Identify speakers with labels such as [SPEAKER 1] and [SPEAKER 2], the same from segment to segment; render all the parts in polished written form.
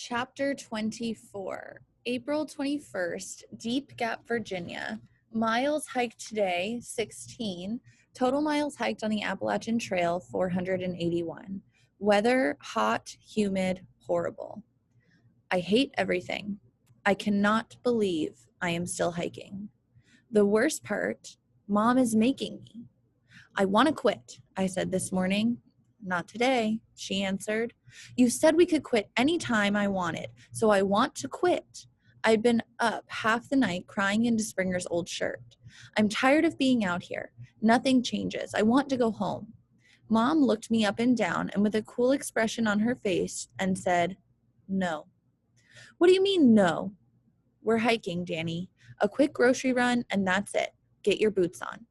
[SPEAKER 1] Chapter 24, April 21st, Deep Gap, Virginia. Miles hiked today, 16. Total miles hiked on the Appalachian Trail, 481. Weather, hot, humid, horrible. I hate everything. I cannot believe I am still hiking. The worst part, Mom is making me. I want to quit, I said this morning. Not today, she answered. You said we could quit any time I wanted, so I want to quit. I'd been up half the night crying into Springer's old shirt. I'm tired of being out here. Nothing changes. I want to go home. Mom looked me up and down and with a cool expression on her face and said, no. What do you mean, no? We're hiking, Danny. A quick grocery run, and that's it. Get your boots on.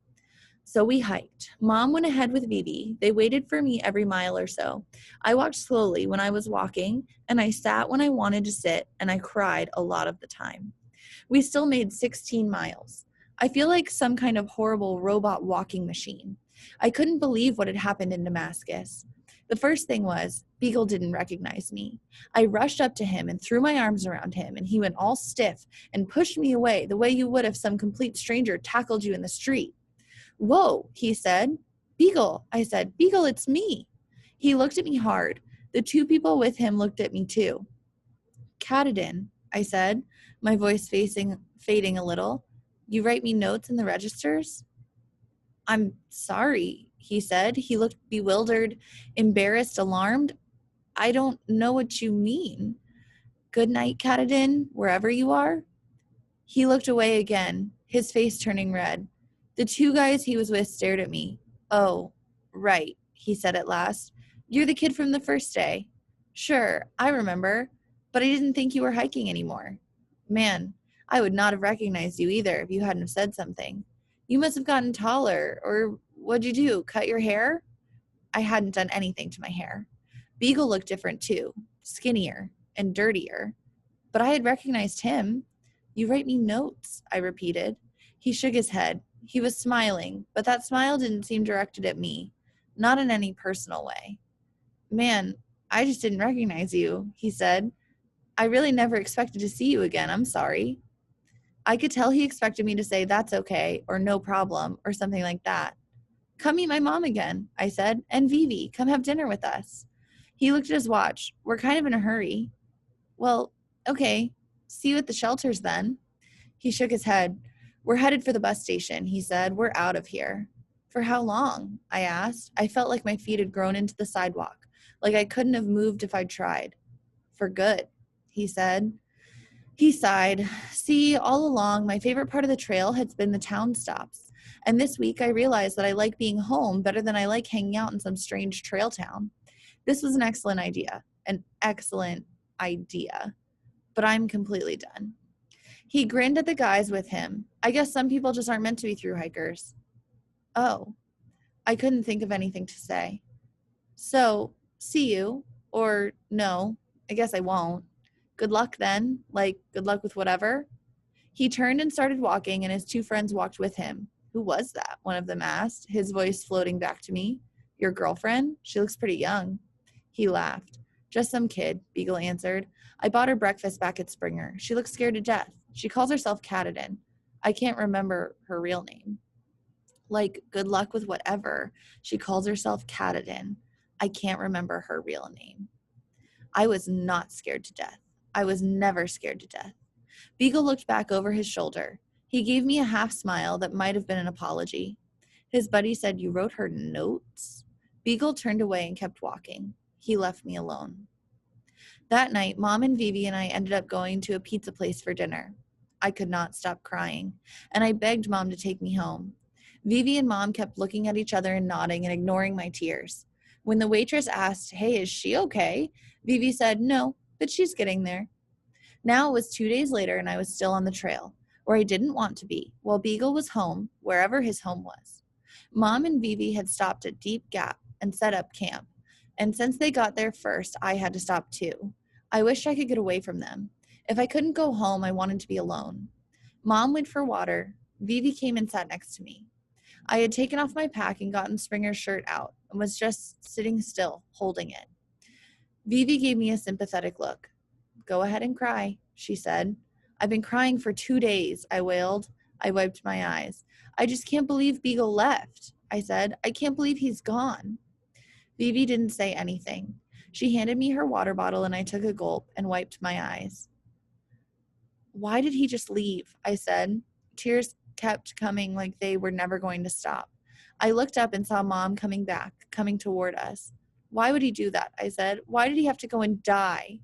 [SPEAKER 1] So we hiked. Mom went ahead with Vivi. They waited for me every mile or so. I walked slowly when I was walking, and I sat when I wanted to sit, and I cried a lot of the time. We still made 16 miles. I feel like some kind of horrible robot walking machine. I couldn't believe what had happened in Damascus. The first thing was, Beagle didn't recognize me. I rushed up to him and threw my arms around him, and he went all stiff and pushed me away the way you would if some complete stranger tackled you in the street. Whoa, he said. Beagle, I said. Beagle, it's me. He looked at me hard. The two people with him looked at me too. Katadin, I said, my voice fading a little. You write me notes in the registers? I'm sorry, he said. He looked bewildered, embarrassed, alarmed. I don't know what you mean. Good night, Katadin, wherever you are. He looked away again, his face turning red. The two guys he was with stared at me. Oh, right, he said at last. You're the kid from the first day. Sure, I remember, but I didn't think you were hiking anymore. Man, I would not have recognized you either if you hadn't have said something. You must have gotten taller, or what'd you do, cut your hair? I hadn't done anything to my hair. Beagle looked different too, skinnier and dirtier. But I had recognized him. You write me notes, I repeated. He shook his head. He was smiling, but that smile didn't seem directed at me, not in any personal way. Man, I just didn't recognize you, he said. I really never expected to see you again. I'm sorry. I could tell he expected me to say that's okay or no problem or something like that. Come meet my mom again, I said, and Vivi, come have dinner with us. He looked at his watch. We're kind of in a hurry. Well, okay. See you at the shelters then. He shook his head. We're headed for the bus station, he said. We're out of here. For how long? I asked. I felt like my feet had grown into the sidewalk, like I couldn't have moved if I'd tried. For good, he said. He sighed. See, all along, my favorite part of the trail has been the town stops. And this week I realized that I like being home better than I like hanging out in some strange trail town. This was an excellent idea. But I'm completely done. He grinned at the guys with him. I guess some people just aren't meant to be thru hikers. Oh, I couldn't think of anything to say. So, see you. Or no, I guess I won't. Good luck then. Like, good luck with whatever. He turned and started walking, and his two friends walked with him. Who was that? One of them asked, his voice floating back to me. Your girlfriend? She looks pretty young. He laughed. Just some kid, Beagle answered. I bought her breakfast back at Springer. She looks scared to death. She calls herself Katadin. I can't remember her real name. Like, good luck with whatever. She calls herself Katadin. I can't remember her real name. I was not scared to death. I was never scared to death. Beagle looked back over his shoulder. He gave me a half smile that might have been an apology. His buddy said, You wrote her notes? Beagle turned away and kept walking. He left me alone. That night, Mom and Vivi and I ended up going to a pizza place for dinner. I could not stop crying, and I begged Mom to take me home. Vivi and Mom kept looking at each other and nodding and ignoring my tears. When the waitress asked, Hey, is she okay? Vivi said, No, but she's getting there. Now it was 2 days later, and I was still on the trail, where I didn't want to be, while Beagle was home, wherever his home was. Mom and Vivi had stopped at Deep Gap and set up camp. And since they got there first, I had to stop too. I wished I could get away from them. If I couldn't go home, I wanted to be alone. Mom went for water. Vivi came and sat next to me. I had taken off my pack and gotten Springer's shirt out and was just sitting still, holding it. Vivi gave me a sympathetic look. Go ahead and cry, she said. I've been crying for 2 days, I wailed. I wiped my eyes. I just can't believe Beagle left, I said. I can't believe he's gone. Vivi didn't say anything. She handed me her water bottle and I took a gulp and wiped my eyes. Why did he just leave? I said. Tears kept coming like they were never going to stop. I looked up and saw Mom coming back, coming toward us. Why would he do that? I said. Why did he have to go and die?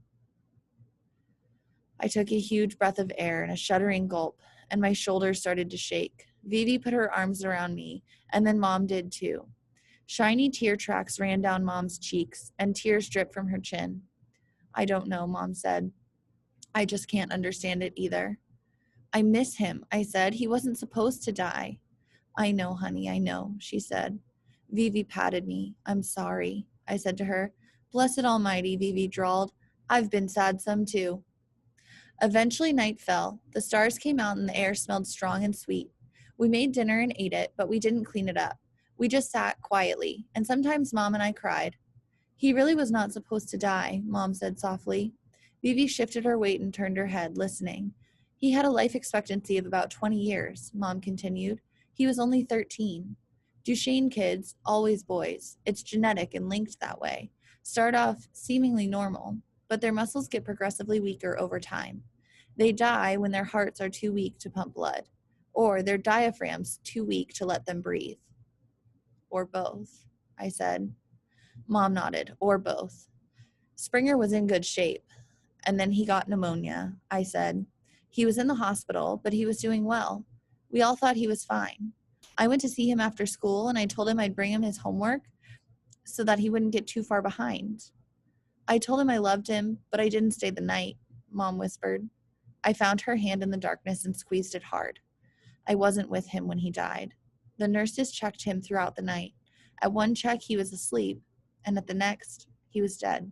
[SPEAKER 1] I took a huge breath of air and a shuddering gulp, and my shoulders started to shake. Vivi put her arms around me, and then Mom did too. Shiny tear tracks ran down Mom's cheeks, and tears dripped from her chin. I don't know, Mom said. I just can't understand it either. I miss him, I said. He wasn't supposed to die. I know, honey, I know, she said. Vivi patted me. I'm sorry, I said to her. Blessed Almighty, Vivi drawled. I've been sad some too. Eventually night fell. The stars came out and the air smelled strong and sweet. We made dinner and ate it, but we didn't clean it up. We just sat quietly, and sometimes Mom and I cried. He really was not supposed to die, Mom said softly. Vivi shifted her weight and turned her head, listening. He had a life expectancy of about 20 years, Mom continued. He was only 13. Duchenne kids, always boys. It's genetic and linked that way. Start off seemingly normal, but their muscles get progressively weaker over time. They die when their hearts are too weak to pump blood, or their diaphragms too weak to let them breathe. Or both, I said. Mom nodded, or both. Springer was in good shape, and then he got pneumonia, I said. He was in the hospital, but he was doing well. We all thought he was fine. I went to see him after school, and I told him I'd bring him his homework so that he wouldn't get too far behind. I told him I loved him, but I didn't stay the night, Mom whispered. I found her hand in the darkness and squeezed it hard. I wasn't with him when he died. The nurses checked him throughout the night. At one check, he was asleep, and at the next, he was dead.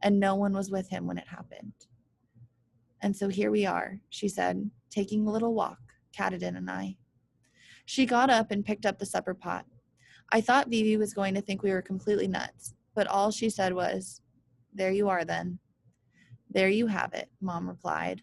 [SPEAKER 1] And no one was with him when it happened. And so here we are, she said, taking a little walk, Katadin and I. She got up and picked up the supper pot. I thought Vivi was going to think we were completely nuts, but all she said was, There you are then. There you have it, Mom replied.